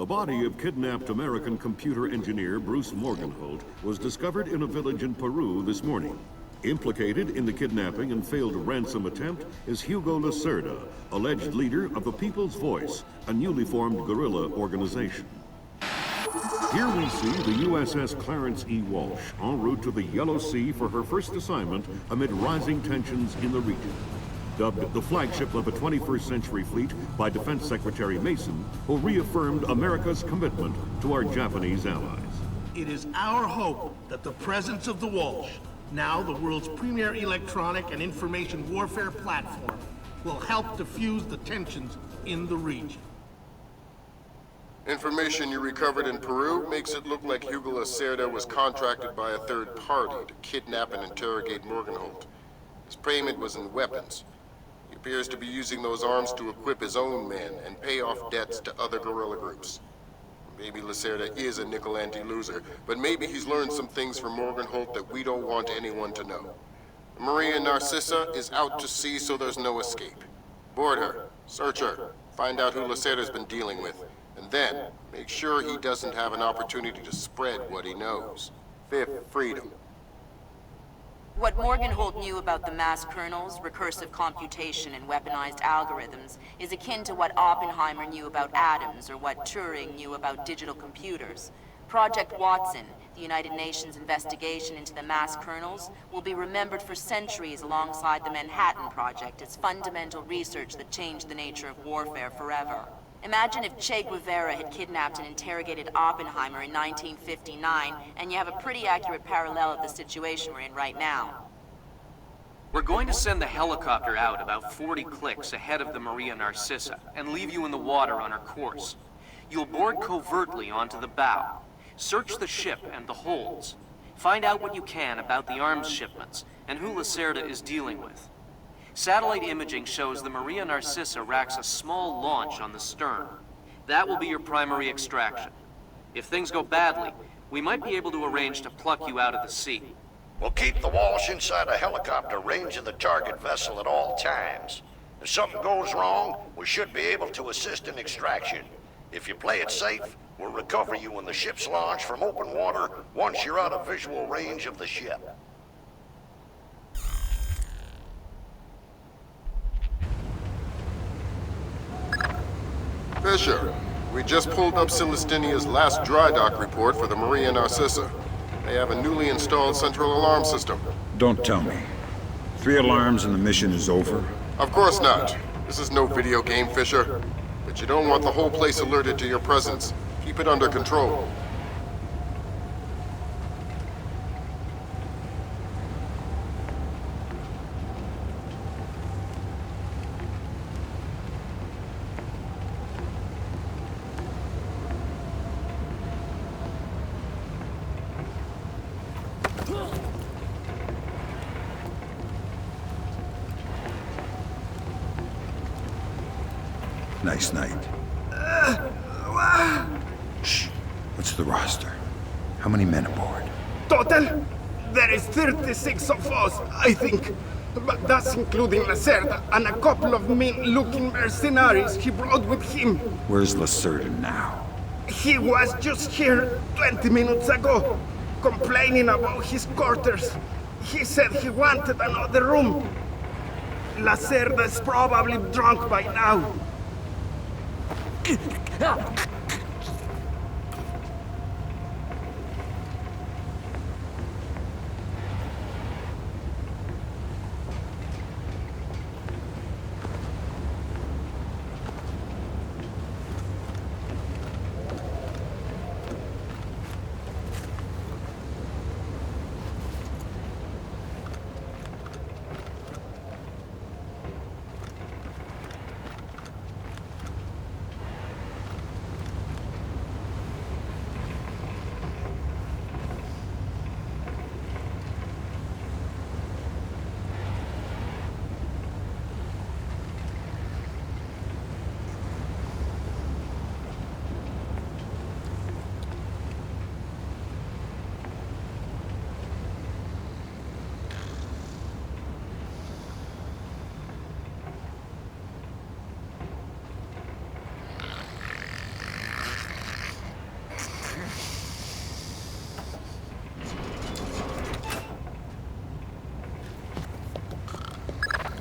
The body of kidnapped American computer engineer Bruce Morgenholt was discovered in a village in Peru this morning. Implicated in the kidnapping and failed ransom attempt is Hugo Lacerda, alleged leader of the People's Voice, a newly formed guerrilla organization. Here we see the USS Clarence E. Walsh en route to the Yellow Sea for her first assignment amid rising tensions in the region. Dubbed the flagship of a 21st century fleet by Defense Secretary Mason, who reaffirmed America's commitment to our Japanese allies. It is our hope that the presence of the Walsh, now the world's premier electronic and information warfare platform, will help diffuse the tensions in the region. Information you recovered in Peru makes it look like Hugo Lacerda was contracted by a third party to kidnap and interrogate Morgenholt. His payment was in weapons. He appears to be using those arms to equip his own men and pay off debts to other guerrilla groups. Maybe Lacerda is a nickel anti-loser, but maybe he's learned some things from Morgenholt that we don't want anyone to know. Maria Narcissa is out to sea, so there's no escape. Board her, search her, find out who Lacerda's been dealing with, and then make sure he doesn't have an opportunity to spread what he knows. Fifth freedom. What Morgenholt knew about the mass kernels, recursive computation, and weaponized algorithms is akin to what Oppenheimer knew about atoms or what Turing knew about digital computers. Project Watson, the United Nations investigation into the mass kernels, will be remembered for centuries alongside the Manhattan Project as fundamental research that changed the nature of warfare forever. Imagine if Che Guevara had kidnapped and interrogated Oppenheimer in 1959, and you have a pretty accurate parallel of the situation we're in right now. We're going to send the helicopter out about 40 clicks ahead of the Maria Narcissa and leave you in the water on her course. You'll board covertly onto the bow. Search the ship and the holds. Find out what you can about the arms shipments and who Lacerda is dealing with. Satellite imaging shows the Maria Narcissa racks a small launch on the stern. That will be your primary extraction. If things go badly, we might be able to arrange to pluck you out of the sea. We'll keep the Walsh inside a helicopter range of the target vessel at all times. If something goes wrong, we should be able to assist in extraction. If you play it safe, we'll recover you when the ship's launched from open water once you're out of visual range of the ship. Fisher, we just pulled up Celestinia's last dry dock report for the Maria Narcissa. They have a newly installed central alarm system. Don't tell me. 3 alarms and the mission is over? Of course not. This is no video game, Fisher. But you don't want the whole place alerted to your presence. Keep it under control. Nice night. Shh. What's the roster? How many men aboard? Total? There is 36 of us, I think. But that's including Lacerda and a couple of mean-looking mercenaries he brought with him. Where's Lacerda now? He was just here 20 minutes ago, complaining about his quarters. He said he wanted another room. Lacerda is probably drunk by now.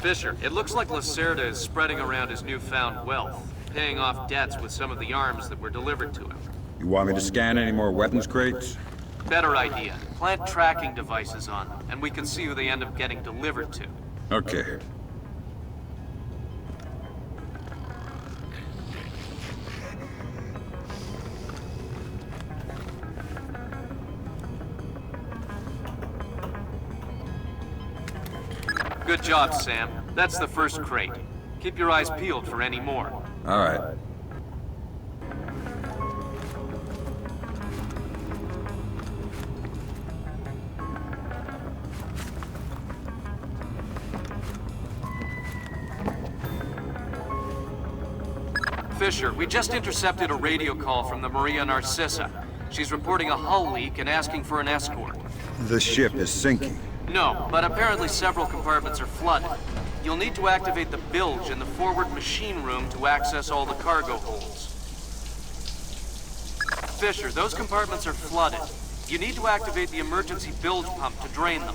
Fisher, it looks like Lacerda is spreading around his newfound wealth, paying off debts with some of the arms that were delivered to him. You want me to scan any more weapons crates? Better idea. Plant tracking devices on them, and we can see who they end up getting delivered to. Okay. Good job, Sam. That's the first crate. Keep your eyes peeled for any more. All right. Fisher, we just intercepted a radio call from the Maria Narcissa. She's reporting a hull leak and asking for an escort. The ship is sinking. No, but apparently several compartments are flooded. You'll need to activate the bilge in the forward machine room to access all the cargo holds. Fisher, those compartments are flooded. You need to activate the emergency bilge pump to drain them.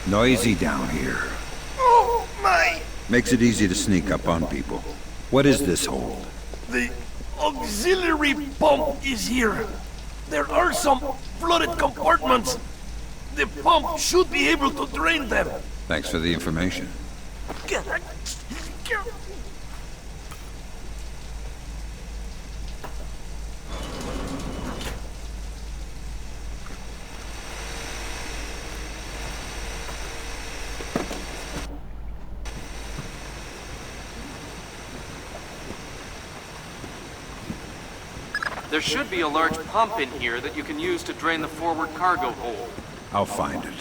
Noisy down here. Oh, my! Makes it easy to sneak up on people. What is this hold? The auxiliary pump is here. There are some flooded compartments. The pump should be able to drain them. Thanks for the information. There should be a large pump in here that you can use to drain the forward cargo hold. I'll find it.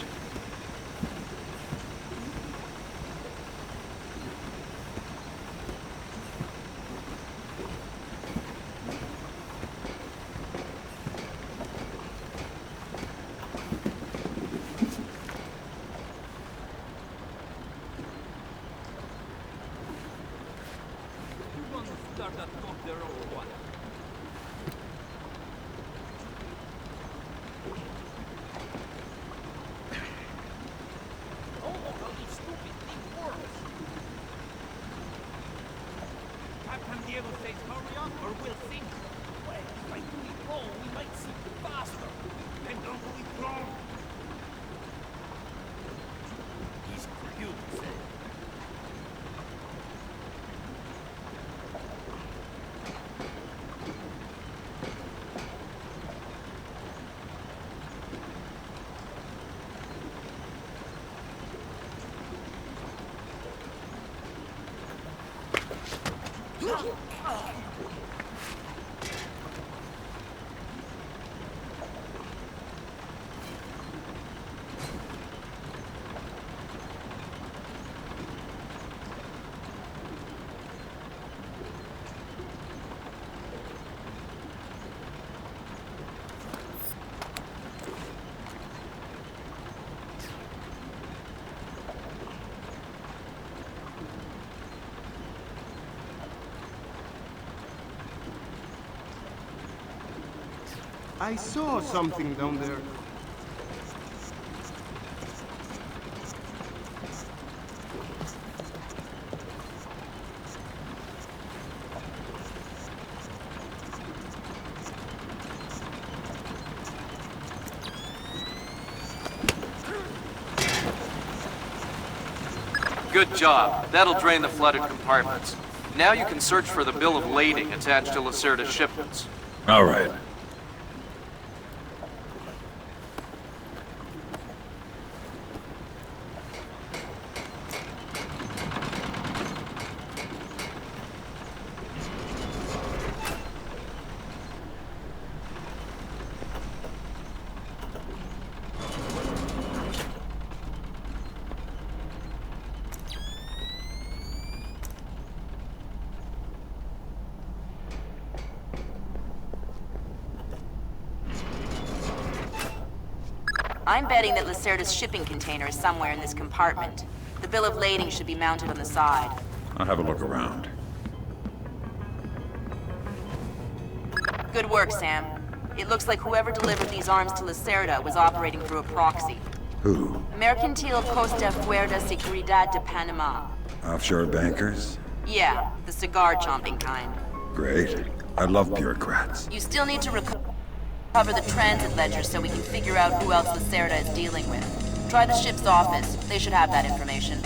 I saw something down there. Good job. That'll drain the flooded compartments. Now you can search for the bill of lading attached to Lacerda's shipments. All right. I'm betting that Lacerda's shipping container is somewhere in this compartment. The bill of lading should be mounted on the side. I'll have a look around. Good work, Sam. It looks like whoever delivered these arms to Lacerda was operating through a proxy. Who? Mercantil Costa Fuerza Seguridad de Panama. Offshore bankers? Yeah, the cigar-chomping kind. Great. I love bureaucrats. You still need to recover the transit ledger so we can figure out who else Lacerda is dealing with. Try the ship's office. They should have that information.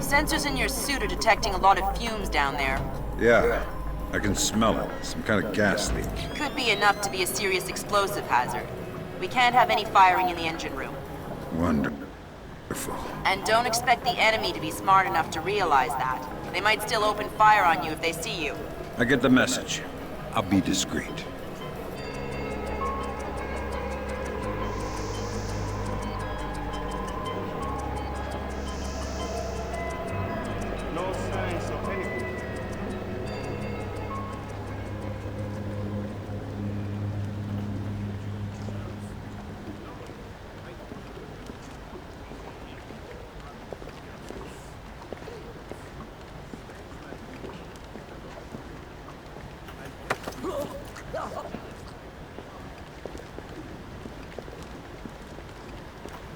Sensors in your suit are detecting a lot of fumes down there. Yeah, I can smell it. Some kind of gas leak. Could be enough to be a serious explosive hazard. We can't have any firing in the engine room. Wonderful. And don't expect the enemy to be smart enough to realize that. They might still open fire on you if they see you. I get the message. I'll be discreet. No signs of anything.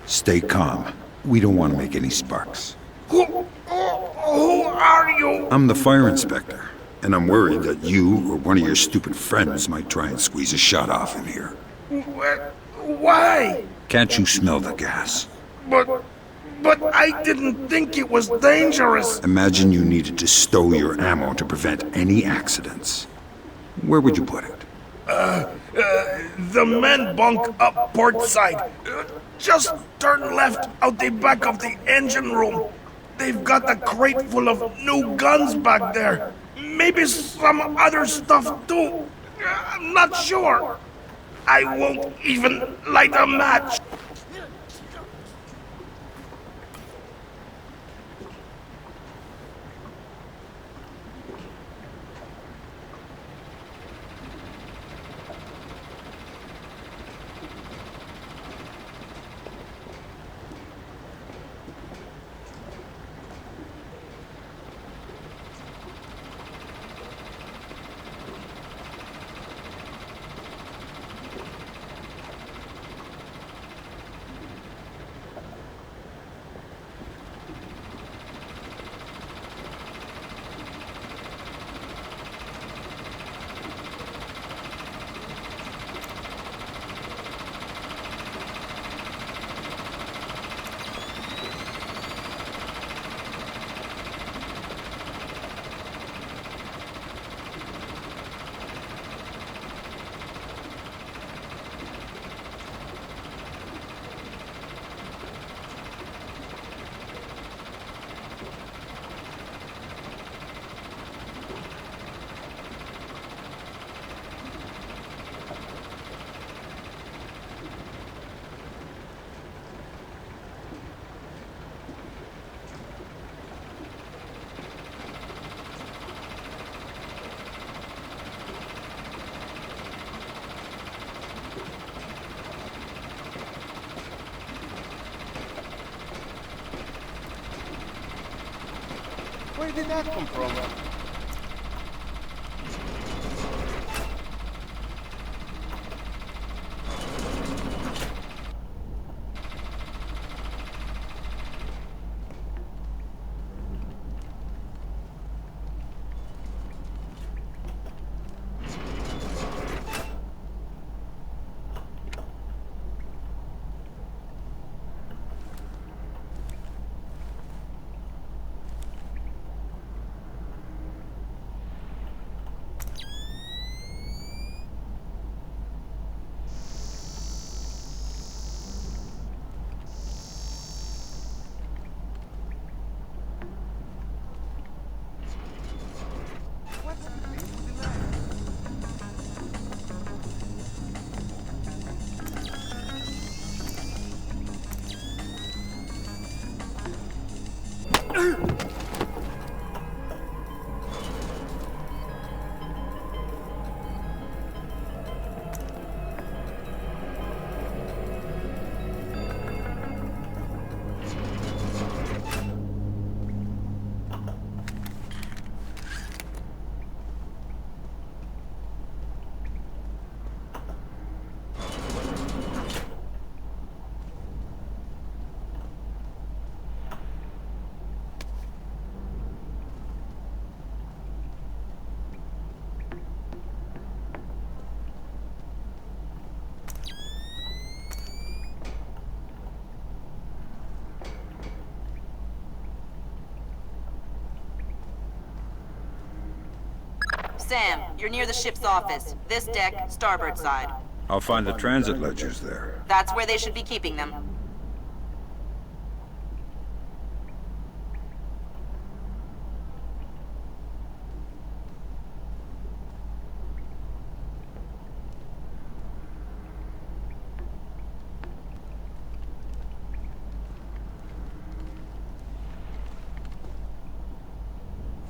Stay calm. We don't want to make any sparks. Who are you? I'm the fire inspector, and I'm worried that you or one of your stupid friends might try and squeeze a shot off in here. Why? Can't you smell the gas? But I didn't think it was dangerous. Imagine you needed to stow your ammo to prevent any accidents. Where would you put it? The men bunk up port side. Just turn left out the back of the engine room. They've got a crate full of new guns back there. Maybe some other stuff too. I'm not sure. I won't even light a match. Where did that come from? Sam, you're near the ship's office. This deck, starboard side. I'll find the transit ledgers there. That's where they should be keeping them.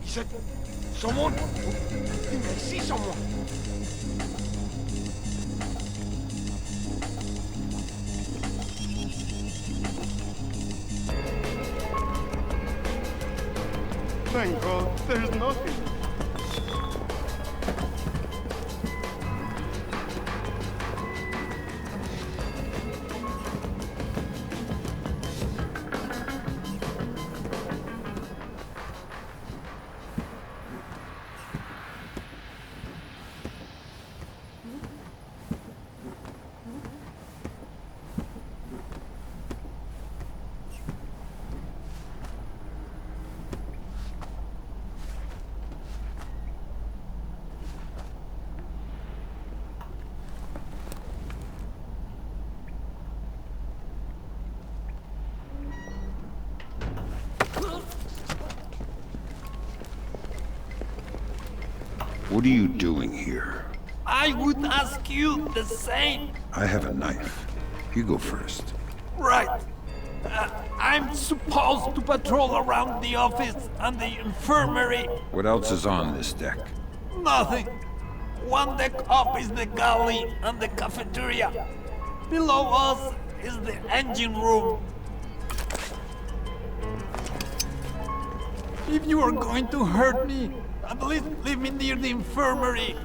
He said, someone? I think I see someone. Thank God, there's nothing. What are you doing here? I would ask you the same. I have a knife. You go first. Right. I'm supposed to patrol around the office and the infirmary. What else is on this deck? Nothing. One deck up is the galley and the cafeteria. Below us is the engine room. If you are going to hurt me, at least leave me near the infirmary.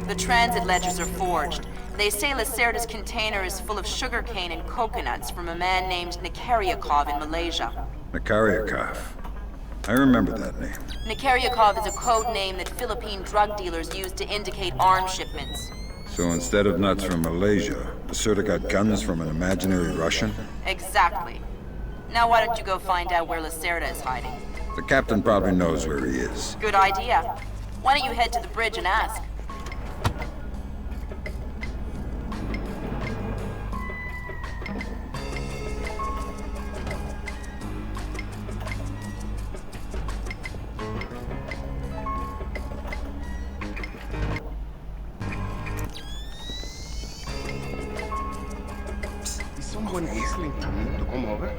The transit ledgers are forged. They say Lacerda's container is full of sugarcane and coconuts from a man named Nikaryakov in Malaysia. Nikaryakov. I remember that name. Nikaryakov is a code name that Philippine drug dealers use to indicate arms shipments. So instead of nuts from Malaysia, Lacerda got guns from an imaginary Russian? Exactly. Now why don't you go find out where Lacerda is hiding? The captain probably knows where he is. Good idea. Why don't you head to the bridge and ask? Someone whistling to me to come over.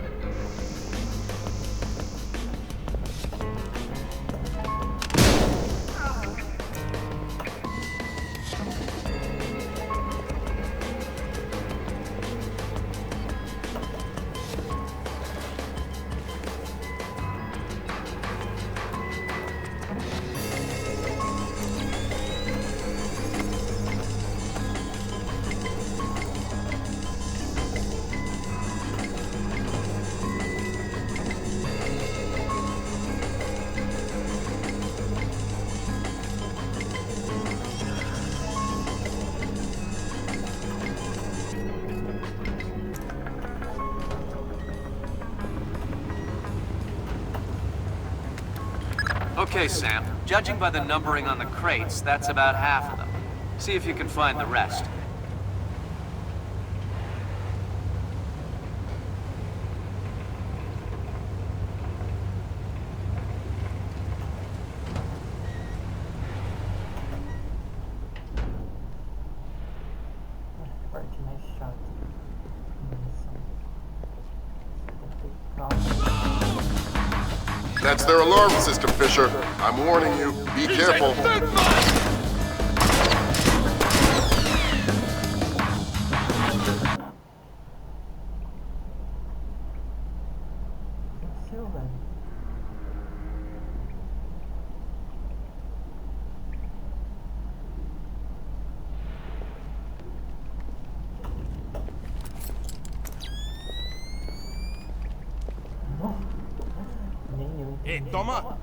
Okay, Sam. Judging by the numbering on the crates, that's about half of them. See if you can find the rest. That's their alarm system, Fisher. I'm warning you. Be careful. aconteceu, velho? Hey, Toma!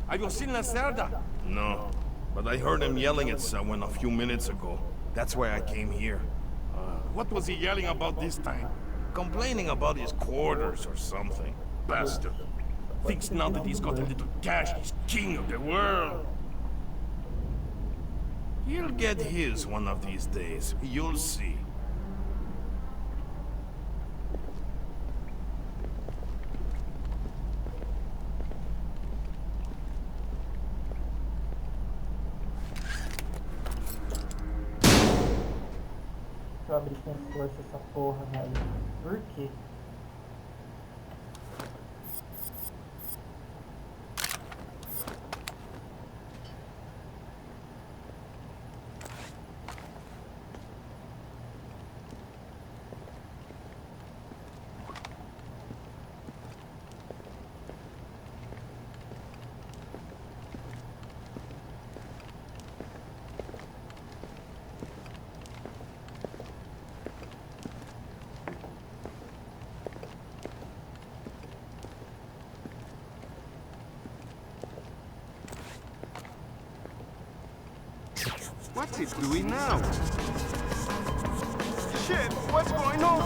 Have you seen Lacerda? No, but I heard him yelling at someone a few minutes ago. That's why I came here. What was he yelling about this time? Complaining about his quarters or something. Bastard. Thinks now that he's got a little cash, he's king of the world. He'll get his one of these days. You'll see. Deixa eu abrir com força essa porra, velho. Por quê? What's it doing now? Shit, what's going on?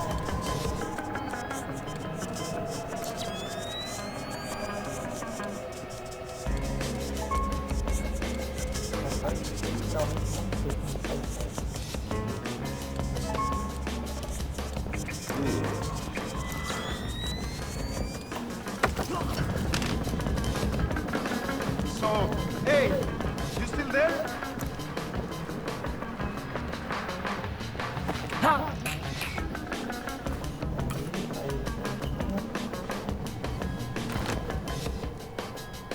So, hey, you still there?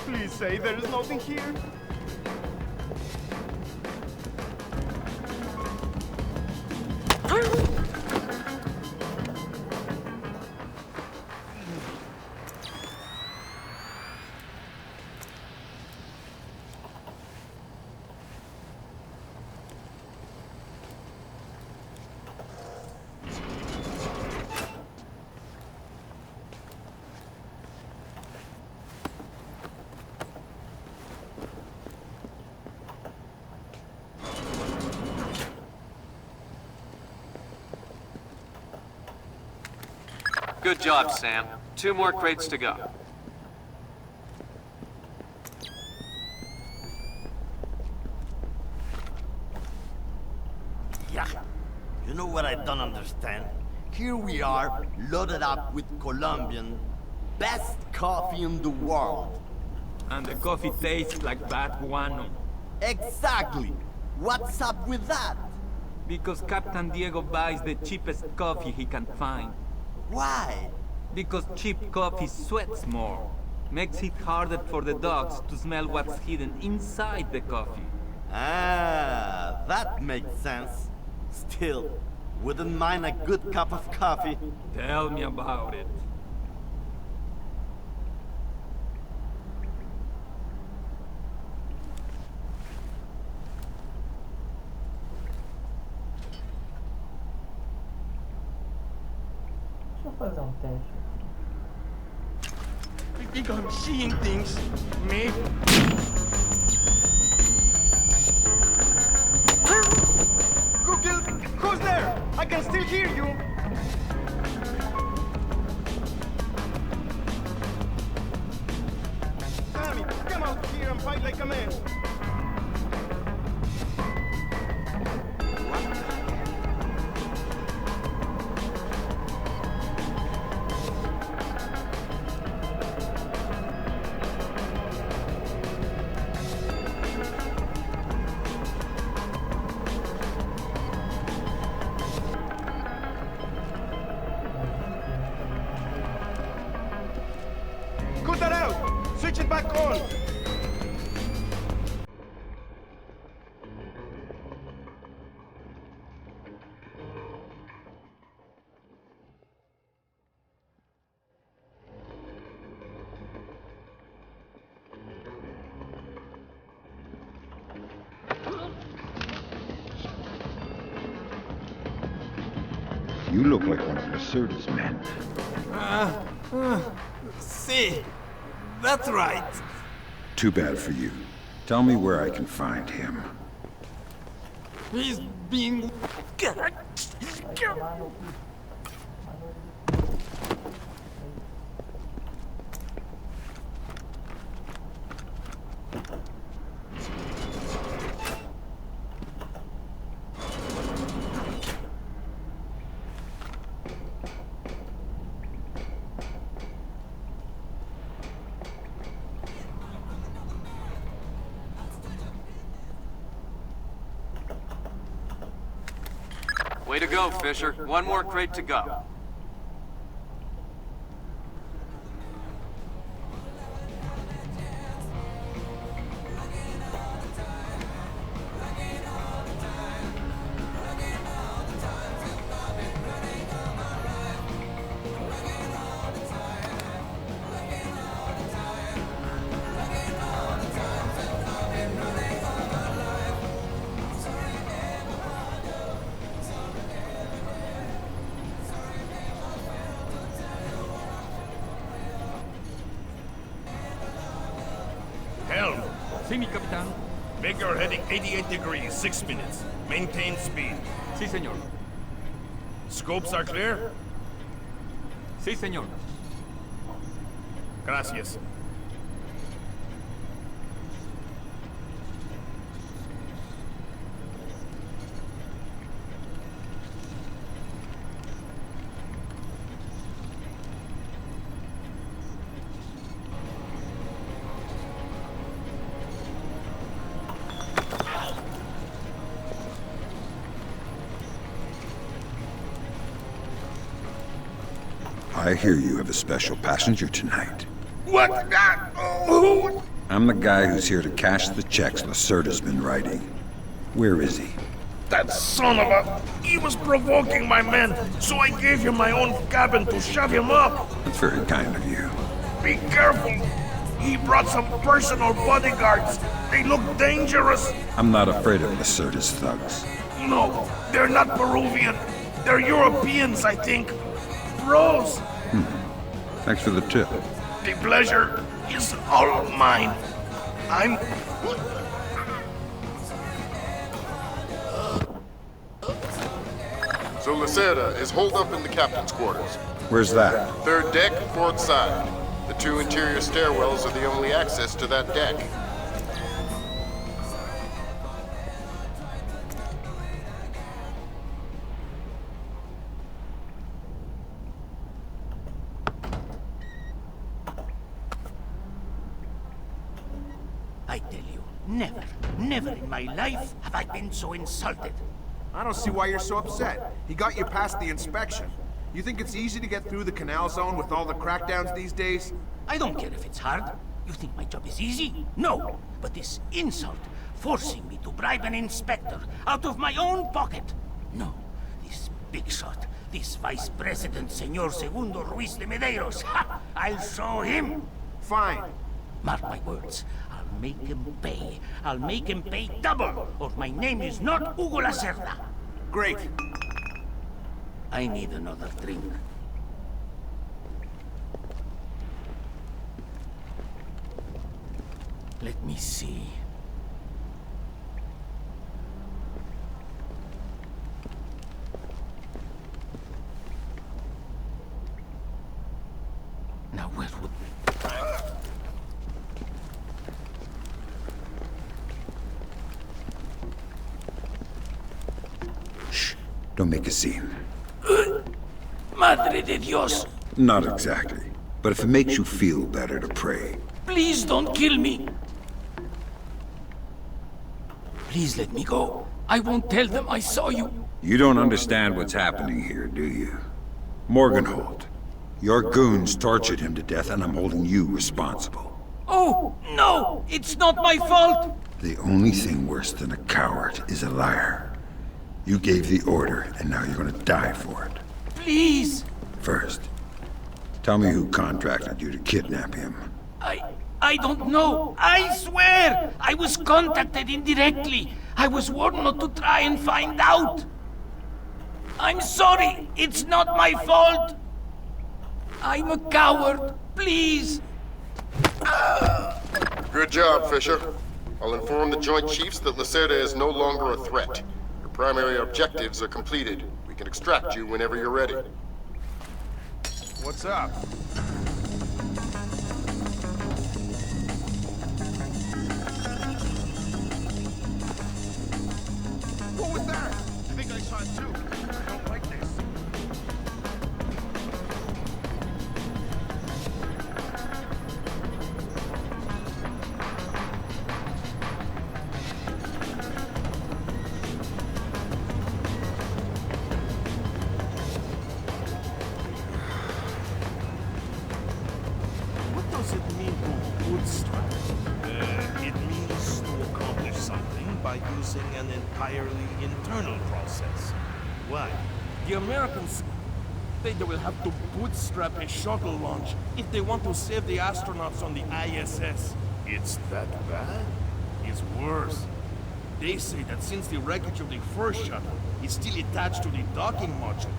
Please say there is nothing here. Good job, Sam. 2 more crates to go. Yeah. You know what I don't understand? Here we are, loaded up with Colombian, best coffee in the world. And the coffee tastes like bad guano. Exactly. What's up with that? Because Captain Diego buys the cheapest coffee he can find. Why? Because cheap coffee sweats more. Makes it harder for the dogs to smell what's hidden inside the coffee. Ah, that makes sense. Still, wouldn't mind a good cup of coffee. Tell me about it. Deixa eu fazer um teste. I think I'm seeing things. Me? Google, who's there? I can still hear you. Sammy, come out here and fight like a man. Cut that out! Switch it back on! You look like one of Lacerda's men. See, that's right. Too bad for you. Tell me where I can find him. He's been... Way to go, Fisher. One more crate to go. Helm, Sí, mi capitán. Vigor heading 88 degrees, 6 minutes. Maintain speed. Sí, señor. Scopes are clear? Sí, señor. Gracias. I hear you have a special passenger tonight. What? Who? I'm the guy who's here to cash the checks Lacerda's been writing. Where is he? That son of a... He was provoking my men, so I gave him my own cabin to shut him up. That's very kind of you. Be careful. He brought some personal bodyguards. They look dangerous. I'm not afraid of Lacerda's thugs. No, they're not Peruvian. They're Europeans, I think. Bros. Thanks for the tip. The pleasure is all mine. I'm... So Lacerda is holed up in the captain's quarters. Where's that? Third deck, port side. The 2 interior stairwells are the only access to that deck. I tell you, never in my life have I been so insulted. I don't see why you're so upset. He got you past the inspection. You think it's easy to get through the canal zone with all the crackdowns these days? I don't care if it's hard. You think my job is easy? No. But this insult, forcing me to bribe an inspector out of my own pocket. No. This big shot, this Vice President, Señor Segundo Ruiz de Medeiros. Ha! I'll show him. Fine. Mark my words. I'll make him pay. I'll make him pay double, or my name is not Hugo Lacerda. Great. I need another drink. Let me see. Now where would... Shh. Don't make a scene. Madre de Dios! Not exactly. But if it makes you feel better to pray. Please don't kill me! Please let me go. I won't tell them I saw you. You don't understand what's happening here, do you? Morgenhold. Your goons tortured him to death, and I'm holding you responsible. Oh, no! It's not my fault! The only thing worse than a coward is a liar. You gave the order, and now you're gonna die for it. Please! First, tell me who contracted you to kidnap him. I don't know. I swear! I was contacted indirectly. I was warned not to try and find out. I'm sorry. It's not my fault. I'm a coward. Please. Good job, Fisher. I'll inform the Joint Chiefs that Lacerda is no longer a threat. Your primary objectives are completed. We can extract you whenever you're ready. What's up? What was that? I think I saw it too. I don't like this. What does it mean to bootstrap? It means to accomplish something by using an entirely internal process. Why? The Americans say they will have to bootstrap a shuttle launch if they want to save the astronauts on the ISS. It's that bad? It's worse. They say that since the wreckage of the first shuttle is still attached to the docking module,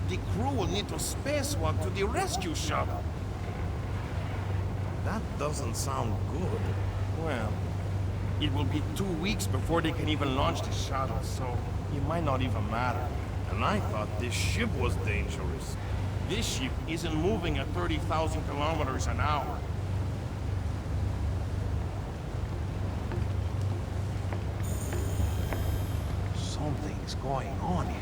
the crew will need to spacewalk to the rescue shuttle. That doesn't sound good. Well, it will be 2 weeks before they can even launch the shuttle, so it might not even matter. And I thought this ship was dangerous. This ship isn't moving at 30,000 kilometers an hour. Something's going on here.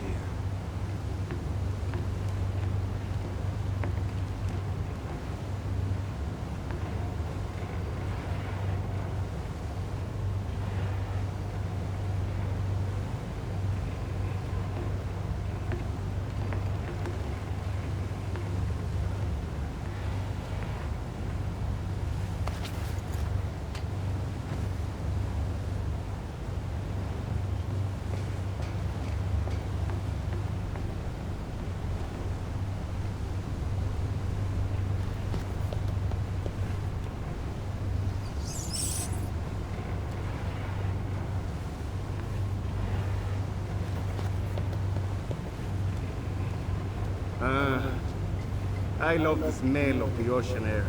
I love the smell of the ocean air.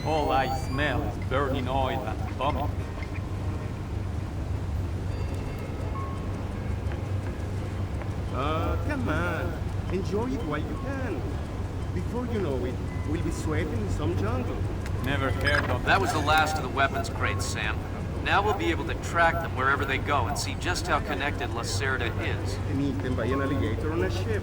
All I smell is burning oil and vomit. Come on. Enjoy it while you can. Before you know it, we'll be sweating in some jungle. Never heard of That was the last of the weapons crates, Sam. Now we'll be able to track them wherever they go and see just how connected Lacerda is. And eat them by an alligator on a ship.